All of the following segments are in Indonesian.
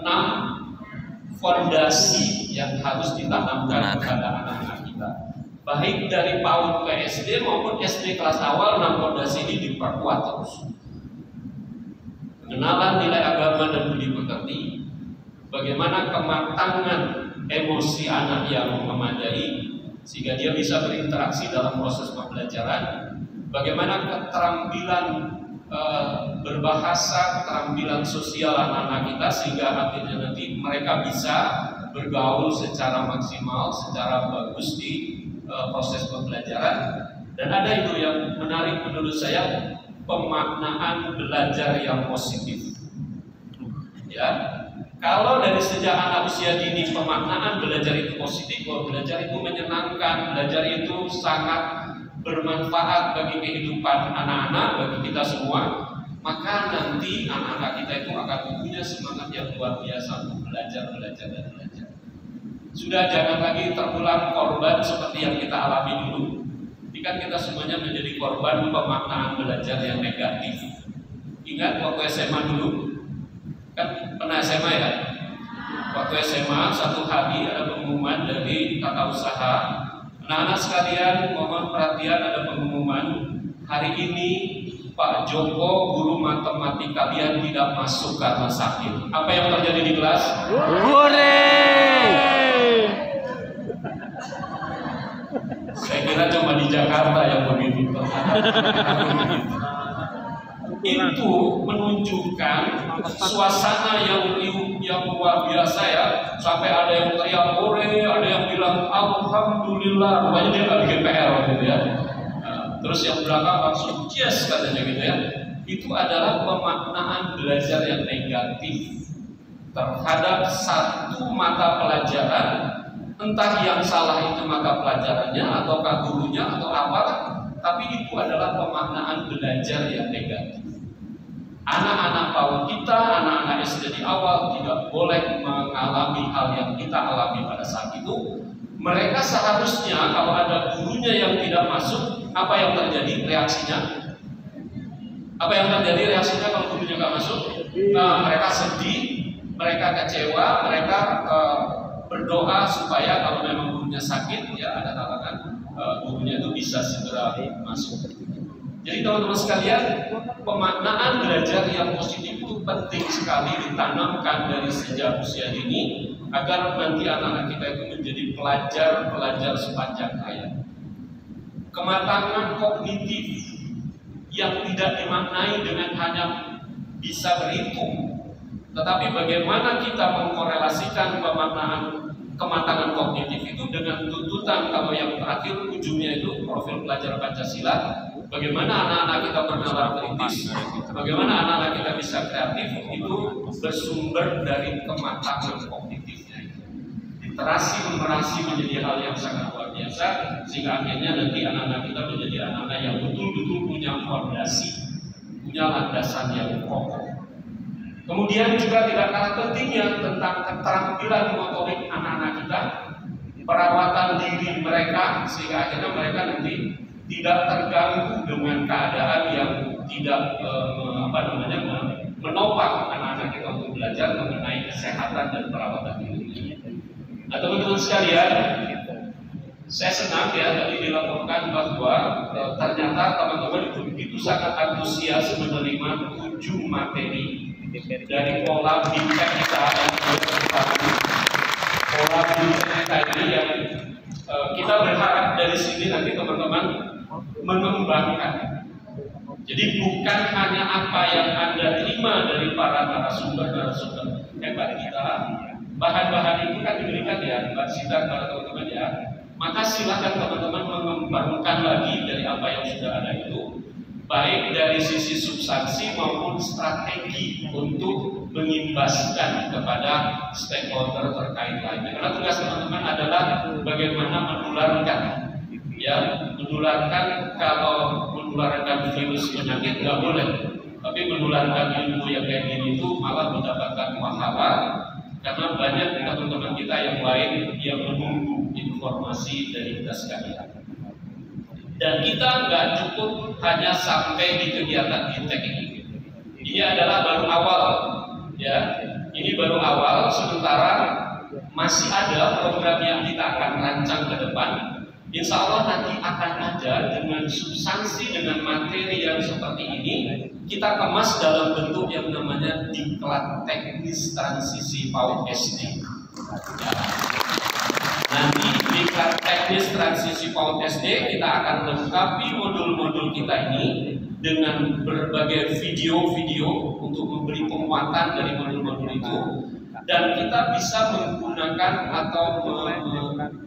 6 fondasi yang harus ditanamkan kepada anak-anak kita. Baik dari PAUD ke SD maupun SD kelas awal, 6 fondasi ini diperkuat terus. Pengenalan nilai agama dan budi pekerti, bagaimana kematangan emosi anak yang memadai sehingga dia bisa berinteraksi dalam proses pembelajaran, bagaimana keterampilan berbahasa, keterampilan sosial anak-anak kita sehingga akhirnya nanti mereka bisa bergaul secara maksimal, secara bagus di proses pembelajaran. Dan ada itu yang menarik menurut saya, pemaknaan belajar yang positif. Ya, kalau dari sejak anak usia dini pemaknaan belajar itu positif, bahwa belajar itu menyenangkan, belajar itu sangat bermanfaat bagi kehidupan anak-anak, bagi kita semua, maka nanti anak-anak kita itu akan punya semangat yang luar biasa untuk belajar. Sudah jangan lagi terulang korban seperti yang kita alami dulu. Ini kan kita semuanya menjadi korban pemaknaan belajar yang negatif. Ingat waktu SMA dulu, kan pernah SMA ya? Waktu SMA satu hari ada pengumuman dari tata usaha. Anak-anak sekalian, mohon perhatian, ada pengumuman hari ini Pak Joko guru matematika kalian tidak masuk karena sakit. Apa yang terjadi di kelas? Saya kira cuma di Jakarta yang begitu. Itu menunjukkan suasana yang riuh, yang luar biasa ya. Sampai ada yang teriak hore, ada yang bilang alhamdulillah. Rupanya dia nggak bikin PR gitu ya. Terus yang belakang langsung yes katanya gitu ya. Itu adalah pemaknaan belajar yang negatif terhadap satu mata pelajaran, entah yang salah itu mata pelajarannya ataukah gurunya atau apalah, tapi itu adalah pemaknaan belajar yang negatif. Anak-anak PAUD kita, anak-anak SD di awal tidak boleh mengalami hal yang kita alami pada saat itu. Mereka seharusnya kalau ada gurunya yang tidak masuk, apa yang terjadi reaksinya? Apa yang terjadi reaksinya kalau gurunya nggak masuk? Nah, mereka sedih, mereka kecewa, mereka berdoa supaya kalau memang gurunya sakit, ya ada halangan gurunya itu bisa segera masuk. Jadi teman-teman sekalian, pemaknaan belajar yang positif itu penting sekali ditanamkan dari sejak usia dini agar nanti anak-anak kita itu menjadi pelajar sepanjang hayat. Kematangan kognitif yang tidak dimaknai dengan hanya bisa berhitung, tetapi bagaimana kita mengkorelasikan kematangan kognitif itu dengan tuntutan kalau yang terakhir ujungnya itu profil pelajar Pancasila. Bagaimana anak-anak kita bernalar kritis, bagaimana anak-anak kita bisa kreatif, itu bersumber dari kematangan kognitifnya. Literasi numerasi menjadi hal yang sangat luar biasa, sehingga akhirnya nanti anak-anak kita menjadi anak-anak yang betul-betul punya fondasi, punya landasan yang kokoh. Kemudian juga tidak kalah pentingnya tentang keterampilan motorik anak-anak kita, perawatan diri mereka, sehingga akhirnya mereka nanti tidak terganggu dengan keadaan yang tidak menopang anak-anak kita untuk belajar mengenai kesehatan dan perawatan diri. Nah, teman-teman sekalian, saya senang ya tadi dilaporkan bahwa ternyata teman-teman itu begitu sangat antusias menerima 7 materi dari pola BIPEK kita dan pola BIPEK kita ini yang kita berharap dari sini nanti teman-teman mengembangkan. Jadi bukan hanya apa yang Anda terima dari para narasumber hebat kita, bahan-bahan itu kan diberikan ya Mbak Sita kepada teman-teman ya. Maka silakan teman-teman mengembangkan lagi dari apa yang sudah ada itu, baik dari sisi substansi maupun strategi untuk mengimbaskan kepada stakeholder terkait lainnya. Karena tugas teman-teman adalah bagaimana menularkan, kalau menularkan virus penyakit nggak boleh, tapi menularkan ilmu yang kayak gini itu malah mendapatkan pahala, karena banyak teman-teman kita yang lain yang menunggu informasi dari kita sekalian. Dan kita nggak cukup hanya sampai di kegiatan BIPEK ini. Ini adalah baru awal, ya. Ini baru awal, sementara masih ada program yang kita akan rancang ke depan. Insya Allah nanti akan ada dengan substansi, dengan materi yang seperti ini, kita kemas dalam bentuk yang namanya diklat teknis transisi PAUD SD. Ya. Nanti diklat teknis transisi PAUD SD kita akan lengkapi modul-modul kita ini dengan berbagai video-video untuk memberi penguatan dari modul-modul itu. Dan kita bisa menggunakan atau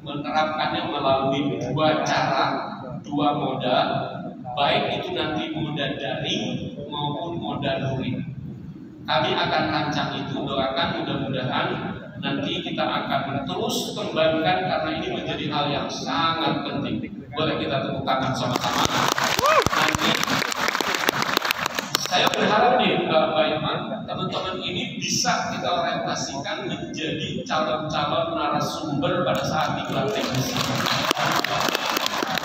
menerapkannya melalui dua cara, dua moda, baik itu nanti moda daring maupun moda luring. Kami akan rancang itu, doakan mudah-mudahan nanti kita akan terus kembangkan karena ini menjadi hal yang sangat penting. Boleh kita tepuk tangan sama-sama. Nanti saya berharap nih Mbak Iman, teman-teman ini bisa kita orientasikan menjadi calon-calon narasumber pada saat diklat teknis.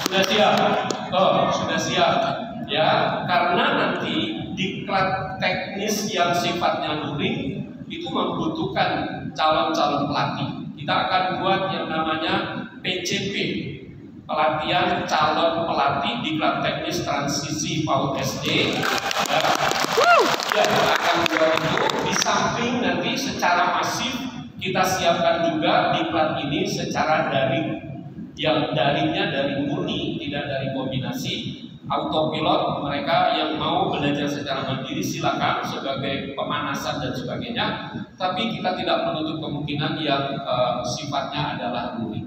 Sudah siap? Oh, sudah siap. Ya, karena nanti diklat teknis yang sifatnya luring itu membutuhkan calon-calon pelatih. Kita akan buat yang namanya PCP, pelatihan calon pelatih diklat teknis transisi PAUD SD. Ya, akan buat itu. Di samping nanti secara masif kita siapkan juga diklat ini secara daring. Yang daringnya dari murni, tidak dari kombinasi. Autopilot, mereka yang mau belajar secara mandiri silakan sebagai pemanasan dan sebagainya. Tapi kita tidak menutup kemungkinan yang sifatnya adalah luring.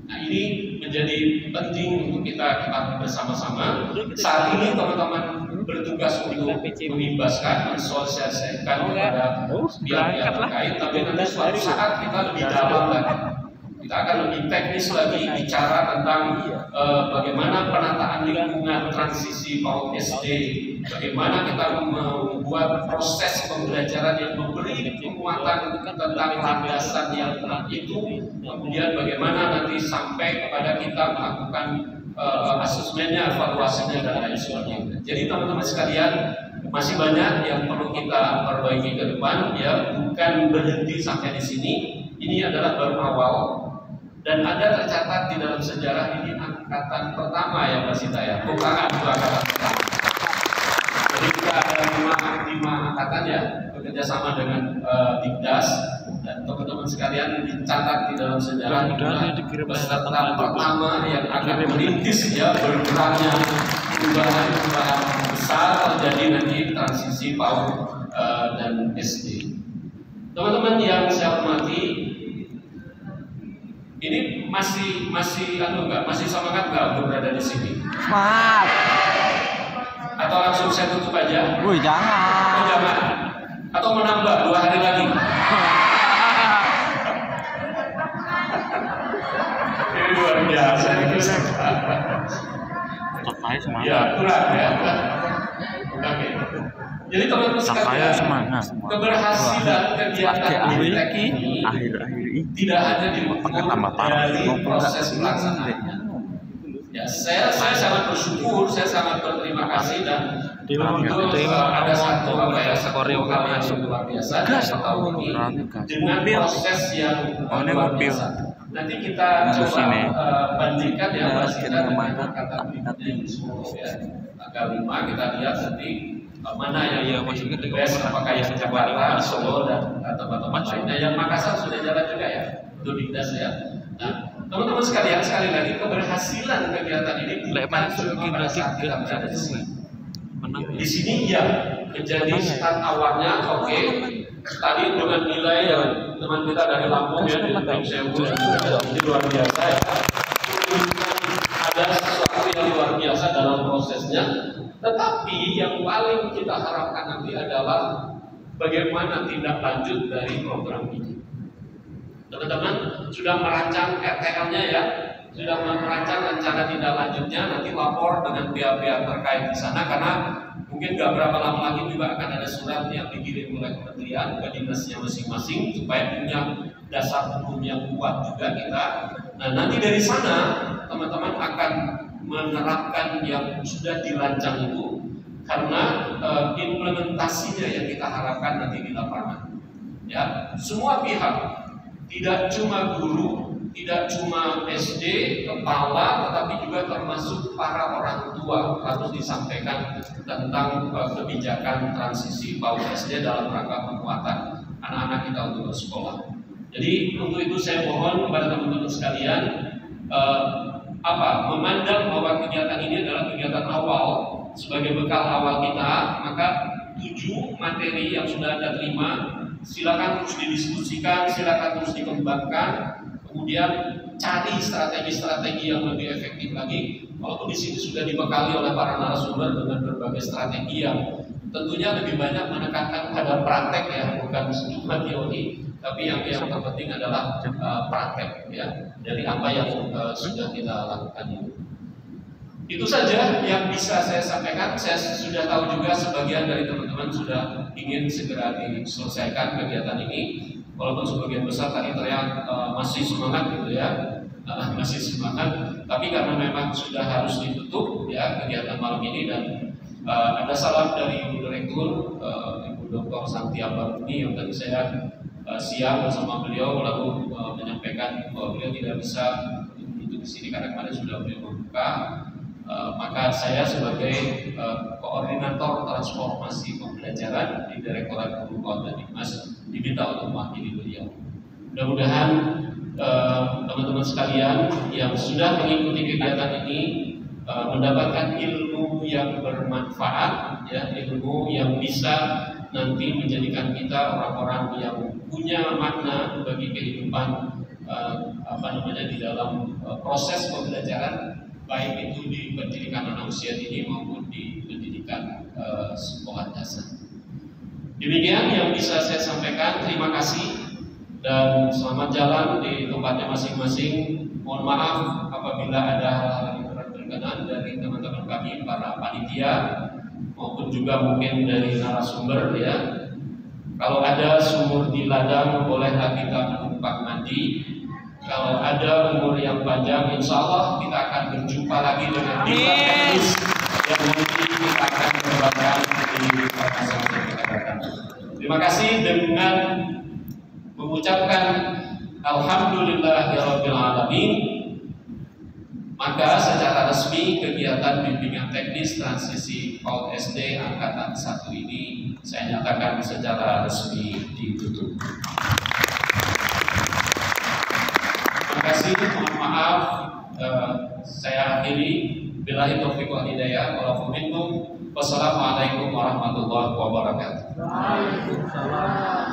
Nah, ini menjadi penting untuk kita bersama-sama. Saat ini teman-teman bertugas untuk mengimbaskan, mensosialisasikan kepada pihak-pihak terkait. Tapi nanti suatu saat kita lebih dalam lagi. Kita akan lebih teknis lagi bicara tentang bagaimana penataan lingkungan transisi PAUD SD, bagaimana kita membuat proses pembelajaran yang memberi penguatan tentang landasan yang itu, kemudian bagaimana nanti sampai kepada kita melakukan asesmennya, evaluasinya dan lain sebagainya. Jadi teman-teman sekalian, masih banyak yang perlu kita perbaiki ke depan, ya, bukan berhenti sampai di sini. Ini adalah baru awal. Dan ada tercatat di dalam sejarah ini angkatan pertama ya Mbak Sita ya, bukan itu angkatan pertama. Jadi kita ada lima angkatan ya, bekerja sama dengan Dikdas, dan teman-teman sekalian dicatat di dalam sejarah inilah peserta pertama yang akan merintis ya bergeraknya perubahan besar terjadi nanti transisi PAUD dan SD. Teman-teman yang saya hormati, ini masih semangat nggak untuk berada di sini? Semangat. Atau langsung saya tutup aja? Wih, jangan. Oh, jangan. Atau menambah 2 hari lagi? Ini luar biasa. Tetap aja semangat. Ya, kurang ya. Oke. Jadi teman-teman sekalian, keberhasilan kegiatan Bimtek ini akhir-akhir ini tidak hanya diukur dari proses pelaksanaannya. Ya, saya sangat bersyukur, saya sangat berterima kasih dan untuk ada satu hal yang luar biasa tahun ini dengan proses yang luar biasa. Nanti kita coba bandingkan ya hasilnya dengan angkatan berikutnya di Solo ya. Angka 5 kita lihat nanti mana yang lebih best, apakah yang Jakarta, Solo dan tempat-tempat lainnya. Yang Makassar sudah jalan juga ya, untuk Dikdas ya. Nah, teman-teman sekalian, sekali lagi keberhasilan kegiatan ini bukan cuma pada saat kita berada di sini. Di sini ya menjadi start awalnya oke. Tadi dengan nilai yang teman kita dari Lampung ya, dari Sewu ini luar biasa ya. Ada sesuatu yang luar biasa dalam prosesnya. Tetapi yang paling kita harapkan nanti adalah bagaimana tindak lanjut dari program ini. Teman-teman sudah merancang RTL-nya ya, sudah merancang rencana tindak lanjutnya, nanti lapor dengan pihak-pihak terkait di sana karena mungkin gak berapa lama lagi juga akan ada surat yang dikirim oleh kementerian ke dinasnya masing-masing supaya punya dasar hukum yang kuat juga kita. Nah nanti dari sana teman-teman akan menerapkan yang sudah dirancang itu karena implementasinya yang kita harapkan nanti di lapangan. Ya, semua pihak, tidak cuma guru, tidak cuma SD, kepala, tetapi juga termasuk para orang tua harus disampaikan tentang kebijakan transisi PAUD SD dalam rangka penguatan anak-anak kita untuk bersekolah. Jadi untuk itu saya mohon kepada teman-teman sekalian memandang bahwa kegiatan ini adalah kegiatan awal sebagai bekal awal kita, maka 7 materi yang sudah Anda terima silakan terus didiskusikan, silakan terus dikembangkan, kemudian cari strategi-strategi yang lebih efektif lagi. Walaupun di sini sudah dibekali oleh para narasumber dengan berbagai strategi yang tentunya lebih banyak menekankan pada praktek ya, bukan cuma teori, tapi yang terpenting adalah praktek ya dari apa yang sudah kita lakukan ini. Itu saja yang bisa saya sampaikan. Saya sudah tahu juga sebagian dari teman-teman sudah ingin segera diselesaikan kegiatan ini. Walaupun sebagian besar tadi teriak masih semangat gitu ya, masih semangat. Tapi karena memang sudah harus ditutup ya kegiatan malam ini, dan ada salam dari Ibu Direktur, Ibu Dr. Santia Baruni yang tadi saya siang bersama beliau lalu menyampaikan bahwa beliau tidak bisa duduk di sini karena kemarin sudah beliau membuka. Maka saya sebagai koordinator transformasi pembelajaran di Direktorat Guru Kota Dimas diminta untuk mewakili beliau. Mudah-mudahan teman-teman sekalian yang sudah mengikuti kegiatan ini mendapatkan ilmu yang bermanfaat, ya, ilmu yang bisa nanti menjadikan kita orang-orang yang punya makna bagi kehidupan di dalam proses pembelajaran, baik itu di pendidikan anak usia dini maupun di pendidikan sekolah dasar. Demikian yang bisa saya sampaikan. Terima kasih dan selamat jalan di tempatnya masing-masing. Mohon maaf apabila ada hal-hal yang berkenan dari teman-teman kami, para panitia maupun juga mungkin dari narasumber ya. Kalau ada sumur di ladang, bolehlah kita menumpang mandi. Kalau ada umur yang panjang, insya Allah kita akan berjumpa lagi dengan diklat teknis yang nanti kita akan kembangkan di masa yang akan datang. Terima kasih dengan mengucapkan Alhamdulillahirabbil alamin. Maka secara resmi kegiatan bimbingan teknis transisi PAUD SD angkatan 1 ini saya nyatakan secara resmi ditutup. Terima kasih, mohon maaf, saya akhiri. Billahi taufiq wal hidayah. Wassalamualaikum warahmatullahi wabarakatuh. Waalaikumsalam.